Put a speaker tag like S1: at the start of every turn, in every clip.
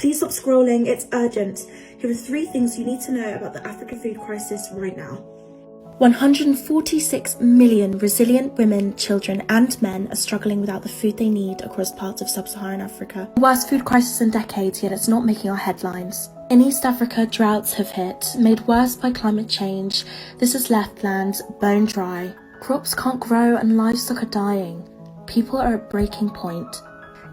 S1: Please stop scrolling, it's urgent. Here are 3 things you need to know about the Africa food crisis right now. 146 million resilient women, children and men are struggling without the food they need across parts of sub-Saharan Africa. The worst food crisis in decades, yet it's not making our headlines. In East Africa, droughts have hit, made worse by climate change. This has left lands bone dry. Crops can't grow and livestock are dying. People are at breaking point.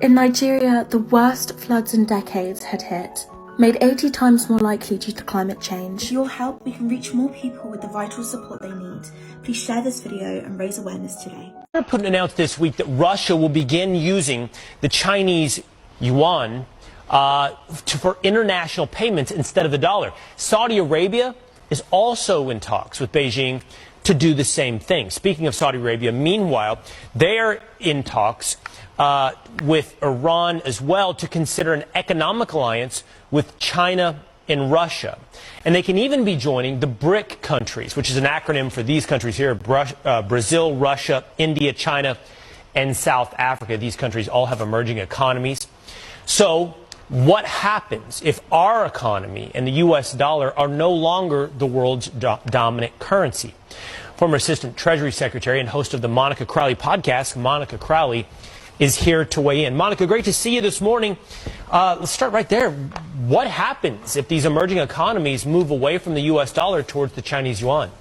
S1: In Nigeria, the worst floods in decades had hit, made 80 times more likely due to climate change. With your help, we can reach more people with the vital support they need. Please share this video and raise awareness today.
S2: Putin announced this week that Russia will begin using the Chinese yuan for international payments instead of the dollar. Saudi Arabia is also in talks with Beijing to do the same thing. Speaking of Saudi Arabia, meanwhile, they are in talks with Iran as well to consider an economic alliance with China and Russia. And they can even be joining the BRIC countries, which is an acronym for these countries here, Brazil, Russia, India, China, and South Africa. These countries all have emerging economies. So what happens if our economy and the U.S. dollar are no longer the world's dominant currency? Former Assistant Treasury Secretary and host of the Monica Crowley podcast, Monica Crowley, is here to weigh in. Monica, great to see you this morning. Let's start right there. What happens if these emerging economies move away from the U.S. dollar towards the Chinese yuan?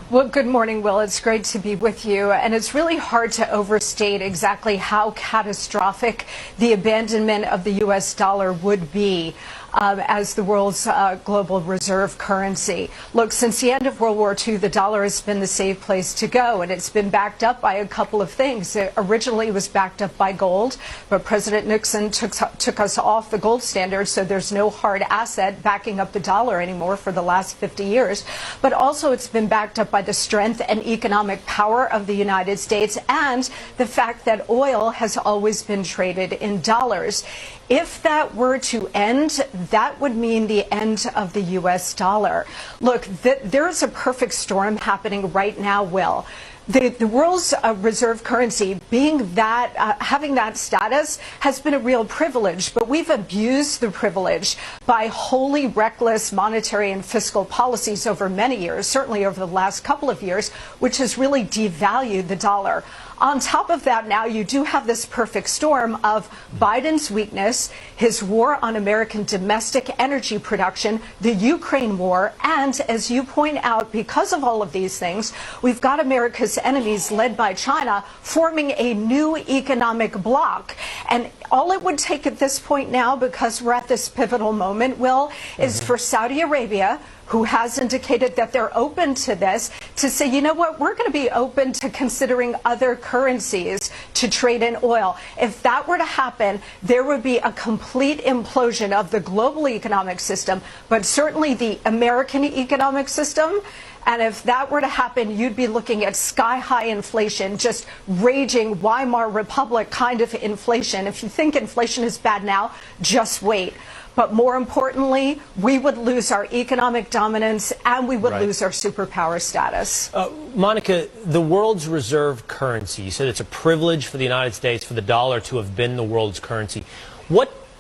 S3: Well, good morning, Will. It's great to be with you. And it's really hard to overstate exactly how catastrophic the abandonment of the U.S. dollar would be as the world's global reserve currency. Look, since the end of World War II, the dollar has been the safe place to go, and it's been backed up by a couple of things. It originally was backed up by gold, but President Nixon took us off the gold standard, so there's no hard asset backing up the dollar anymore for the last 50 years. But also it's been backed up by the strength and economic power of the United States and the fact that oil has always been traded in dollars. If that were to end, that would mean the end of the U.S. dollar. Look, there is a perfect storm happening right now, Will. The world's reserve currency, being that, having that status has been a real privilege, but we've abused the privilege by wholly reckless monetary and fiscal policies over many years, certainly over the last couple of years, which has really devalued the dollar. On top of that, now you do have this perfect storm of Biden's weakness, his war on American domestic energy production, the Ukraine war, and as you point out, because of all of these things, we've got America's enemies led by China forming a new economic bloc. And all it would take at this point now, because we're at this pivotal moment, Will, is for Saudi Arabia, who has indicated that they're open to this, to say, you know what, we're going to be open to considering other currencies to trade in oil. If that were to happen, there would be a complete implosion of the global economic system, but certainly the American economic system. And if that were to happen, you'd be looking at sky-high inflation, just raging Weimar Republic kind of inflation. If you think inflation is bad now, just wait. But more importantly, we would lose our economic dominance and we would lose our superpower status.
S2: Monica, the world's reserve currency, you said it's a privilege for the United States for the dollar to have been the world's currency.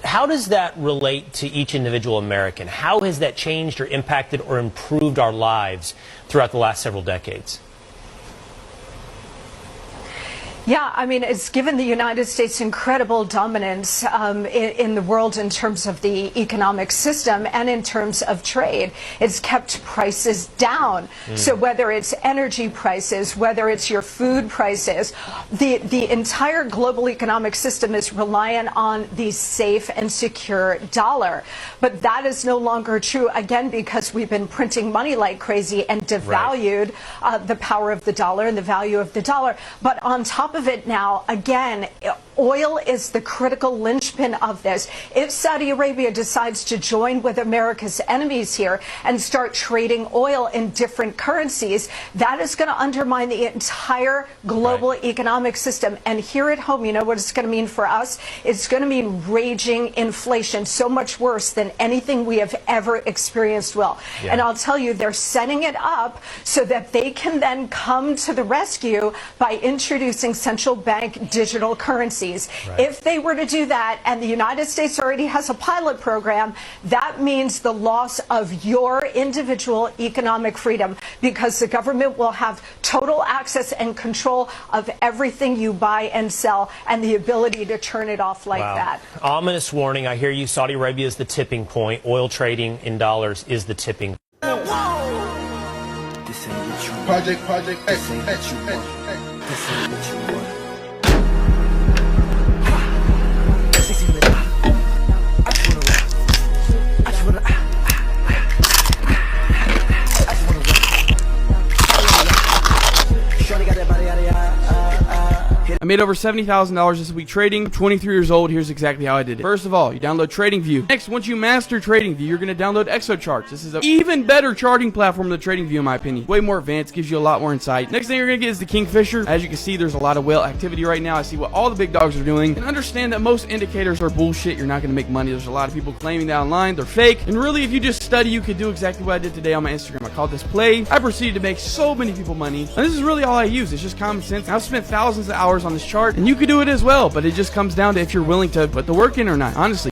S2: How does that relate to each individual American? How has that changed or impacted or improved our lives throughout the last several decades?
S3: Yeah, I mean, it's given the United States incredible dominance in the world in terms of the economic system and in terms of trade. It's kept prices down. So whether it's energy prices, whether it's your food prices, the entire global economic system is reliant on the safe and secure dollar. But that is no longer true, again, because we've been printing money like crazy and devalued the power of the dollar and the value of the dollar. But on top of it now, again, oil is the critical linchpin of this. If Saudi Arabia decides to join with America's enemies here and start trading oil in different currencies, that is going to undermine the entire global economic system. And here at home, you know what it's going to mean for us? It's going to mean raging inflation, so much worse than anything we have ever experienced, Will. And I'll tell you, they're setting it up so that they can then come to the rescue by introducing central bank digital currencies. fees. If they were to do that, and the United States already has a pilot program, that means the loss of your individual economic freedom, because the government will have total access and control of everything you buy and sell, and the ability to turn it off like that.
S2: Ominous warning. I hear you. Saudi Arabia is the tipping point. Oil trading in dollars is the tipping point.
S4: Project X. This ain't what you want.
S5: I made over $70,000 this week trading. I'm 23 years old. Here's exactly how I did it. First of all, you download TradingView. Next, once you master TradingView, you're going to download ExoCharts. This is an even better charting platform than TradingView, in my opinion. Way more advanced, gives you a lot more insight. Next thing you're going to get is the Kingfisher. As you can see, there's a lot of whale activity right now. I see what all the big dogs are doing. And understand that most indicators are bullshit. You're not going to make money. There's a lot of people claiming that online. They're fake. And really, if you just study, you could do exactly what I did today on my Instagram. I called this play. I proceeded to make so many people money. And this is really all I use. It's just common sense. I've spent thousands of hours on this chart, and you could do it as well, but it just comes down to if you're willing to put the work in or not. Honestly,